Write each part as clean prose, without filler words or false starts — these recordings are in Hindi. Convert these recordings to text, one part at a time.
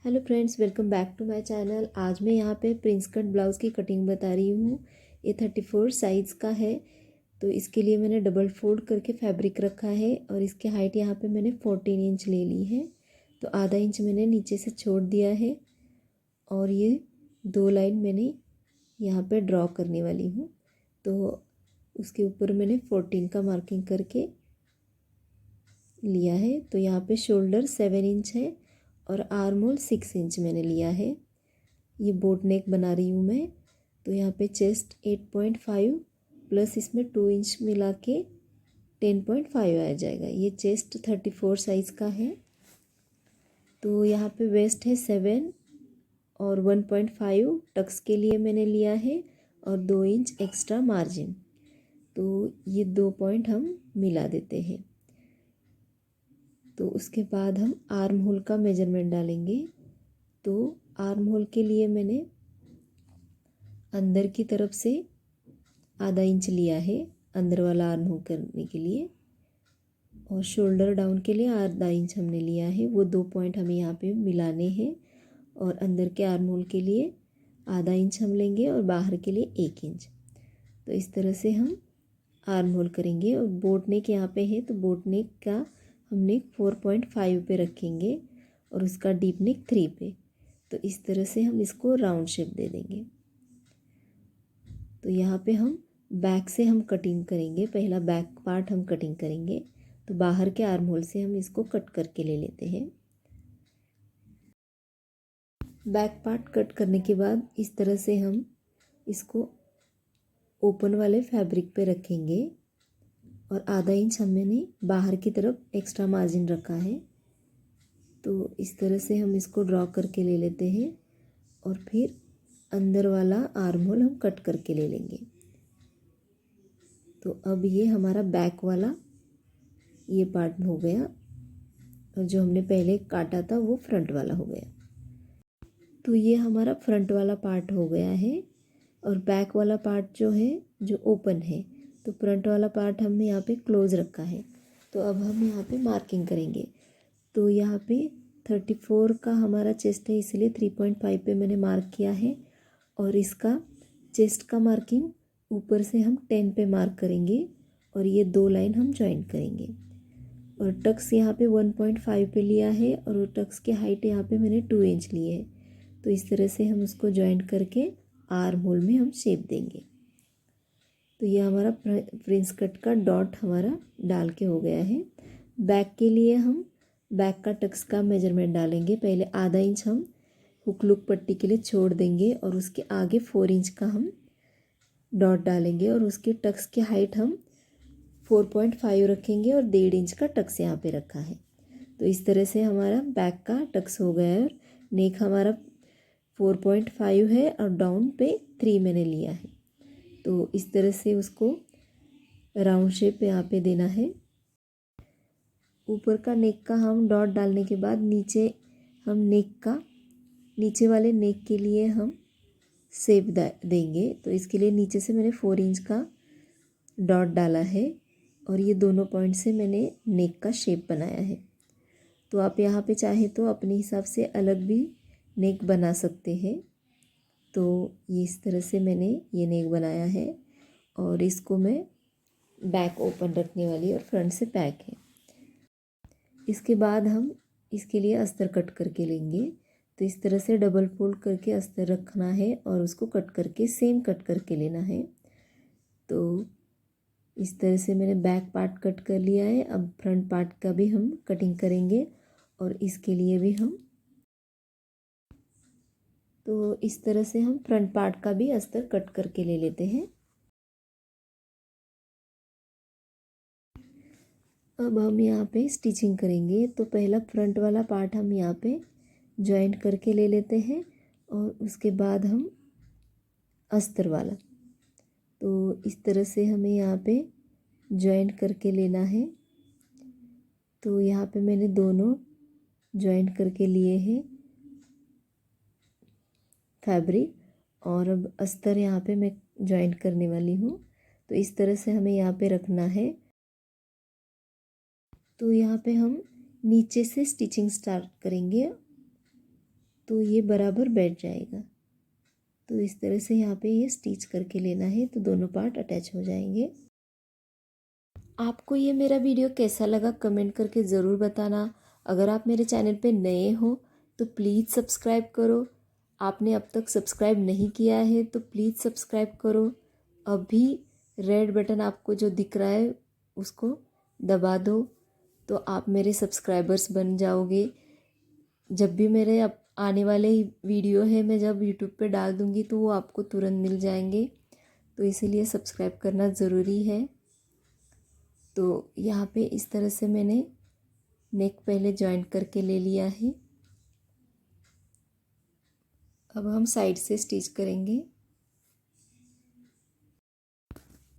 Hello friends, welcome back to my channel. आज मैं यहाँ पे प्रिंस कट ब्लाउज़ की कटिंग बता रही हूँ। ये 34 साइज़ का है। तो इसके लिए मैंने डबल फोल्ड करके फैब्रिक रखा है और इसकी हाइट यहाँ पे मैंने 14 इंच ले ली है। तो आधा इंच मैंने नीचे से छोड़ दिया है और ये 2 लाइन मैंने यहाँ पे ड्रॉ करने वाली हूँ। तो उसके ऊपर मैंने 14 का मार्किंग करके लिया है। तो यहाँ पे शोल्डर 7 इंच है और आर्म होल 6 इंच मैंने लिया है। ये बोट नेक बना रही हूँ मैं। तो यहाँ पे चेस्ट 8.5 प्लस इसमें 2 इंच मिला के 10.5 आ जाएगा। ये चेस्ट 34 साइज़ का है। तो यहाँ पे वेस्ट है 7 और 1.5 टक्स के लिए मैंने लिया है और 2 इंच एक्स्ट्रा मार्जिन। तो ये 2 पॉइंट हम मिला देते हैं। तो उसके बाद हम आर्म होल का मेजरमेंट डालेंगे। तो आर्म होल के लिए मैंने अंदर की तरफ से आधा इंच लिया है, अंदर वाला आर्म होल करने के लिए, और शोल्डर डाउन के लिए आधा इंच हमने लिया है। वो 2 पॉइंट हमें यहाँ पे मिलाने हैं। और अंदर के आर्म होल के लिए आधा इंच हम लेंगे और बाहर के लिए 1 इंच। तो इस तरह से हम आर्म होल करेंगे। और बोट नेक यहाँ पे है तो बोट नेक का हम नेक 4.5 पे रखेंगे और उसका डीप नेक 3 पे। तो इस तरह से हम इसको राउंड शेप दे देंगे। तो यहाँ पे हम बैक से हम कटिंग करेंगे। पहला बैक पार्ट हम कटिंग करेंगे। तो बाहर के आर्म होल से हम इसको कट करके ले लेते हैं। बैक पार्ट कट करने के बाद इस तरह से हम इसको ओपन वाले फैब्रिक पे रखेंगे और आधा इंच हमने बाहर की तरफ एक्स्ट्रा मार्जिन रखा है। तो इस तरह से हम इसको ड्रॉ करके ले लेते हैं और फिर अंदर वाला आर्म होल हम कट करके ले लेंगे। तो अब ये हमारा बैक वाला ये पार्ट हो गया और जो हमने पहले काटा था वो फ्रंट वाला हो गया। तो ये हमारा फ्रंट वाला पार्ट हो गया है और बैक वाला पार्ट जो है जो ओपन है। तो फ्रंट वाला पार्ट हमने यहाँ पे क्लोज रखा है। तो अब हम यहाँ पे मार्किंग करेंगे। तो यहाँ पे 34 का हमारा चेस्ट है, इसलिए 3.5 पे मैंने मार्क किया है। और इसका चेस्ट का मार्किंग ऊपर से हम 10 पे मार्क करेंगे और ये 2 लाइन हम ज्वाइन करेंगे। और टक्स यहाँ पे 1.5 पे लिया है और टक्स की हाइट यहाँ पे मैंने 2 इंच ली है। तो इस तरह से हम उसको ज्वाइन करके आर्म होल में हम शेप देंगे। तो ये हमारा प्रिंस कट का डॉट हमारा डाल के हो गया है। बैक के लिए हम बैक का टक्स का मेजरमेंट डालेंगे। पहले आधा इंच हम हुक लुक पट्टी के लिए छोड़ देंगे और उसके आगे 4 इंच का हम डॉट डालेंगे और उसके टक्स की हाइट हम 4.5 रखेंगे और 1.5 इंच का टक्स यहाँ पे रखा है। तो इस तरह से हमारा बैक का टक्स हो गया है और नेक हमारा 4.5 है और डाउन पे 3 मैंने लिया है। तो इस तरह से उसको राउंड शेप यहाँ पे देना है। ऊपर का नेक का हम डॉट डालने के बाद नीचे हम नीचे वाले नेक के लिए हम शेप देंगे। तो इसके लिए नीचे से मैंने 4 इंच का डॉट डाला है और ये दोनों पॉइंट से मैंने नेक का शेप बनाया है। तो आप यहाँ पे चाहे तो अपने हिसाब से अलग भी नेक बना सकते हैं। तो ये इस तरह से मैंने ये नेक बनाया है और इसको मैं बैक ओपन रखने वाली और फ्रंट से बैक है। इसके बाद हम इसके लिए अस्तर कट करके लेंगे। तो इस तरह से डबल फोल्ड करके अस्तर रखना है और उसको कट करके सेम कट करके लेना है। तो इस तरह से मैंने बैक पार्ट कट कर लिया है। अब फ्रंट पार्ट का भी हम कटिंग करेंगे और इसके लिए भी हम तो इस तरह से हम फ्रंट पार्ट का भी अस्तर कट करके ले लेते हैं। अब हम यहाँ पे स्टिचिंग करेंगे। तो पहला फ्रंट वाला पार्ट हम यहाँ पे जॉइंट करके ले लेते हैं और उसके बाद हम अस्तर वाला। तो इस तरह से हमें यहाँ पे जॉइंट करके लेना है। तो यहाँ पे मैंने दोनों जॉइंट करके लिए हैं फैब्रिक और अब अस्तर यहाँ पे मैं जॉइंट करने वाली हूँ। तो इस तरह से हमें यहाँ पे रखना है। तो यहाँ पे हम नीचे से स्टिचिंग स्टार्ट करेंगे तो ये बराबर बैठ जाएगा। तो इस तरह से यहाँ पे ये स्टिच करके लेना है, तो दोनों पार्ट अटैच हो जाएंगे। आपको ये मेरा वीडियो कैसा लगा कमेंट करके ज़रूर बताना। अगर आप मेरे चैनल पे नए हो तो प्लीज़ सब्सक्राइब करो। आपने अब तक सब्सक्राइब नहीं किया है तो प्लीज़ सब्सक्राइब करो। अभी रेड बटन आपको जो दिख रहा है उसको दबा दो, तो आप मेरे सब्सक्राइबर्स बन जाओगे। जब भी मेरे अब आने वाले वीडियो है मैं जब यूट्यूब पे डाल दूँगी तो वो आपको तुरंत मिल जाएंगे, तो इसीलिए सब्सक्राइब करना ज़रूरी है। तो यहाँ पे इस तरह से मैंने नेक पहले जॉइंट करके ले लिया है। अब हम साइड से स्टिच करेंगे।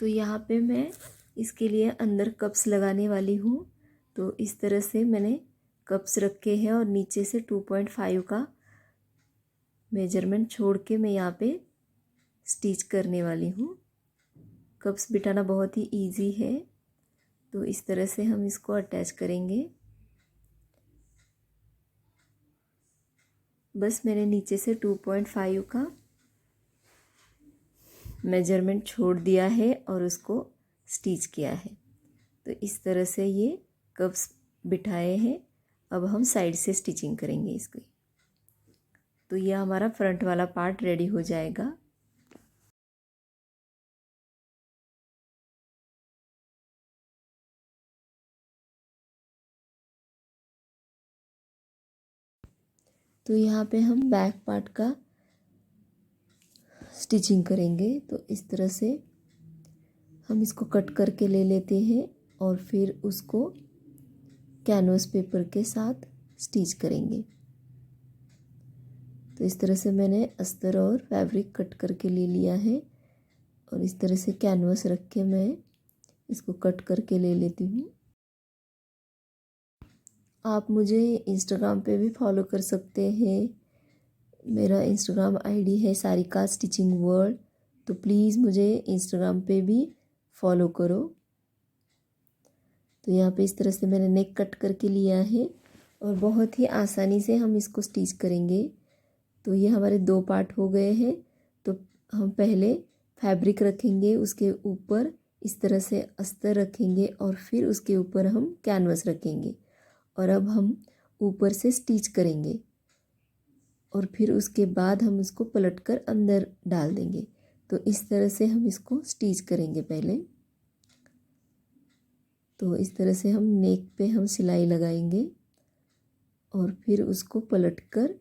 तो यहाँ पे मैं इसके लिए अंदर कप्स लगाने वाली हूँ। तो इस तरह से मैंने कप्स रखे हैं और नीचे से 2.5 का मेजरमेंट छोड़ के मैं यहाँ पे स्टिच करने वाली हूँ। कप्स बिठाना बहुत ही इजी है। तो इस तरह से हम इसको अटैच करेंगे। बस मैंने नीचे से 2.5 का मेजरमेंट छोड़ दिया है और उसको स्टिच किया है। तो इस तरह से ये कप्स बिठाए हैं। अब हम साइड से स्टिचिंग करेंगे इसकी। तो ये हमारा फ्रंट वाला पार्ट रेडी हो जाएगा। तो यहाँ पे हम बैक पार्ट का स्टिचिंग करेंगे। तो इस तरह से हम इसको कट करके ले लेते हैं और फिर उसको कैनवस पेपर के साथ स्टिच करेंगे। तो इस तरह से मैंने अस्तर और फैब्रिक कट करके ले लिया है और इस तरह से कैनवस रख के मैं इसको कट करके ले लेती हूँ। आप मुझे इंस्टाग्राम पे भी फॉलो कर सकते हैं। मेरा इंस्टाग्राम आईडी है सारिका स्टिचिंग वर्ल्ड। तो प्लीज़ मुझे इंस्टाग्राम पे भी फॉलो करो। तो यहाँ पे इस तरह से मैंने नेक कट करके लिया है और बहुत ही आसानी से हम इसको स्टिच करेंगे। तो ये हमारे 2 पार्ट हो गए हैं। तो हम पहले फैब्रिक रखेंगे, उसके ऊपर इस तरह से अस्तर रखेंगे और फिर उसके ऊपर हम कैनवस रखेंगे और अब हम ऊपर से स्टिच करेंगे और फिर उसके बाद हम इसको पलटकर अंदर डाल देंगे। तो इस तरह से हम इसको स्टिच करेंगे पहले। तो इस तरह से हम नेक पे हम सिलाई लगाएंगे और फिर उसको पलटकर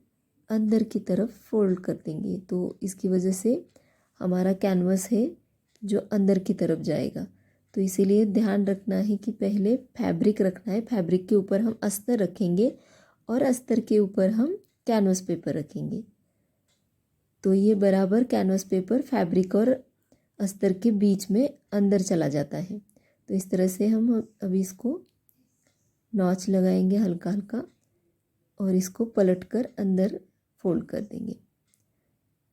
अंदर की तरफ फोल्ड कर देंगे। तो इसकी वजह से हमारा कैनवस है जो अंदर की तरफ जाएगा। तो इसीलिए ध्यान रखना है कि पहले फैब्रिक रखना है, फैब्रिक के ऊपर हम अस्तर रखेंगे और अस्तर के ऊपर हम कैनवस पेपर रखेंगे। तो ये बराबर कैनवस पेपर फैब्रिक और अस्तर के बीच में अंदर चला जाता है। तो इस तरह से हम अभी इसको नॉच लगाएंगे हल्का हल्का और इसको पलटकर अंदर फोल्ड कर देंगे।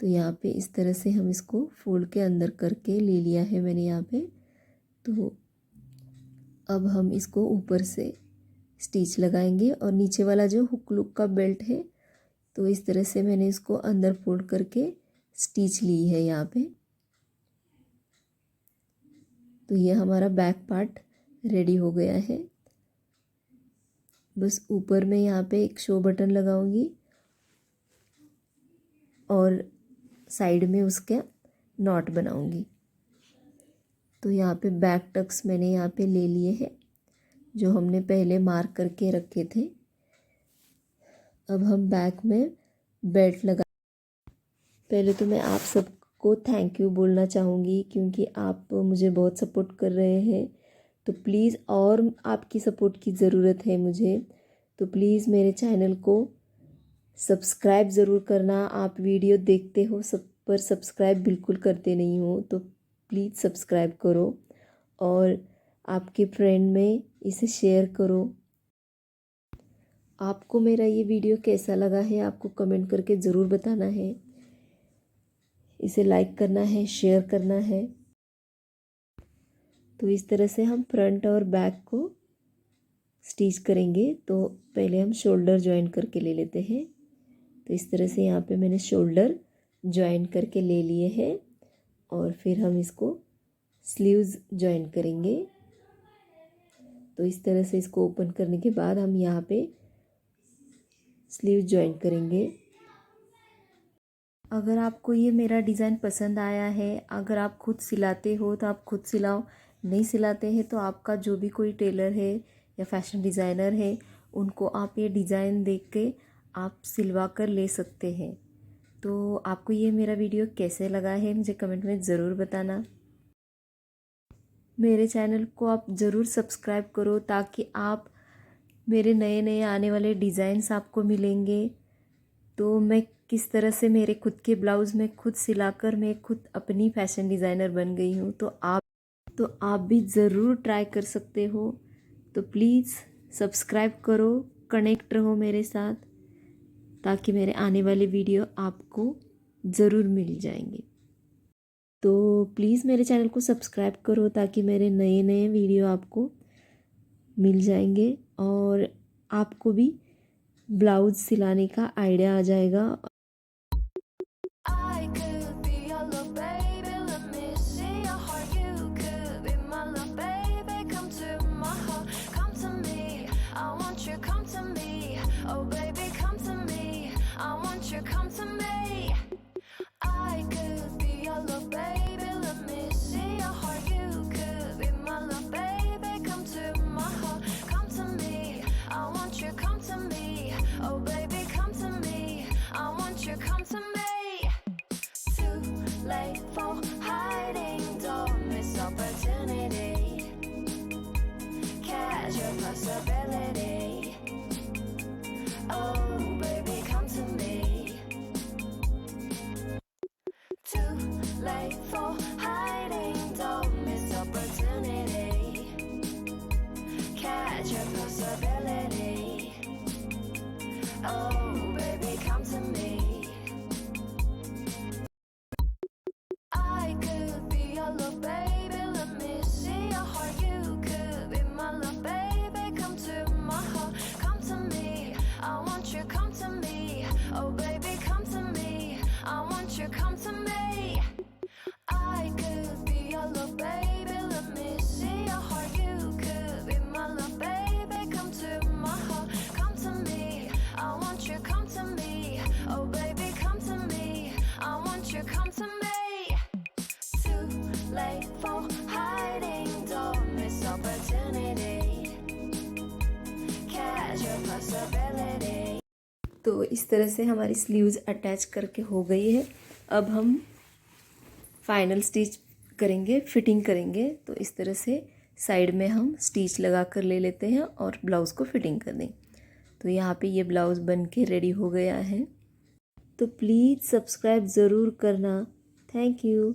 तो यहाँ पे इस तरह से हम इसको फोल्ड के अंदर करके ले लिया है मैंने यहाँ पे। तो अब हम इसको ऊपर से स्टिच लगाएंगे और नीचे वाला जो हुक लुक का बेल्ट है तो इस तरह से मैंने इसको अंदर फोल्ड करके स्टिच ली है यहाँ पे। तो ये हमारा बैक पार्ट रेडी हो गया है। बस ऊपर में यहाँ पे एक शो बटन लगाऊंगी और साइड में उसका नॉट बनाऊंगी। तो यहाँ पे बैक टक्स मैंने यहाँ पे ले लिए हैं जो हमने पहले मार्क करके रखे थे। अब हम बैक में बेल्ट लगा। पहले तो मैं आप सबको थैंक यू बोलना चाहूँगी क्योंकि आप मुझे बहुत सपोर्ट कर रहे हैं। तो प्लीज़ और आपकी सपोर्ट की ज़रूरत है मुझे। तो प्लीज़ मेरे चैनल को सब्सक्राइब ज़रूर करना। आप वीडियो देखते हो सब पर सब्सक्राइब बिल्कुल करते नहीं हो, तो प्लीज़ सब्सक्राइब करो और आपके फ्रेंड में इसे शेयर करो। आपको मेरा ये वीडियो कैसा लगा है आपको कमेंट करके ज़रूर बताना है। इसे लाइक करना है, शेयर करना है। तो इस तरह से हम फ्रंट और बैक को स्टिच करेंगे। तो पहले हम शोल्डर जॉइन करके ले लेते हैं। तो इस तरह से यहाँ पे मैंने शोल्डर जॉइन करके ले लिए हैं और फिर हम इसको स्लीव्स जॉइन करेंगे। तो इस तरह से इसको ओपन करने के बाद हम यहाँ पे स्लीव जॉइन करेंगे। अगर आपको ये मेरा डिज़ाइन पसंद आया है, अगर आप खुद सिलाते हो तो आप खुद सिलाओ, नहीं सिलाते हैं तो आपका जो भी कोई टेलर है या फैशन डिज़ाइनर है उनको आप ये डिज़ाइन देख के आप सिलवा कर ले सकते हैं। तो आपको ये मेरा वीडियो कैसे लगा है मुझे कमेंट में ज़रूर बताना। मेरे चैनल को आप ज़रूर सब्सक्राइब करो ताकि आप मेरे नए नए आने वाले डिज़ाइंस आपको मिलेंगे। तो मैं किस तरह से मेरे खुद के ब्लाउज़ में खुद सिलाकर मैं खुद अपनी फैशन डिज़ाइनर बन गई हूँ। तो आप भी ज़रूर ट्राई कर सकते हो। तो प्लीज़ सब्सक्राइब करो, कनेक्ट रहो मेरे साथ ताकि मेरे आने वाले वीडियो आपको ज़रूर मिल जाएंगे। तो प्लीज़ मेरे चैनल को सब्सक्राइब करो ताकि मेरे नए नए वीडियो आपको मिल जाएंगे और आपको भी ब्लाउज सिलाने का आइडिया आ जाएगा। तो इस तरह से हमारी स्लीव्स अटैच करके हो गई है। अब हम फाइनल स्टिच करेंगे, फिटिंग करेंगे। तो इस तरह से साइड में हम स्टिच लगा कर ले लेते हैं और ब्लाउज़ को फिटिंग कर दें। तो यहाँ पे ये ब्लाउज़ बन के रेडी हो गया है। तो प्लीज़ सब्सक्राइब ज़रूर करना। Thank you.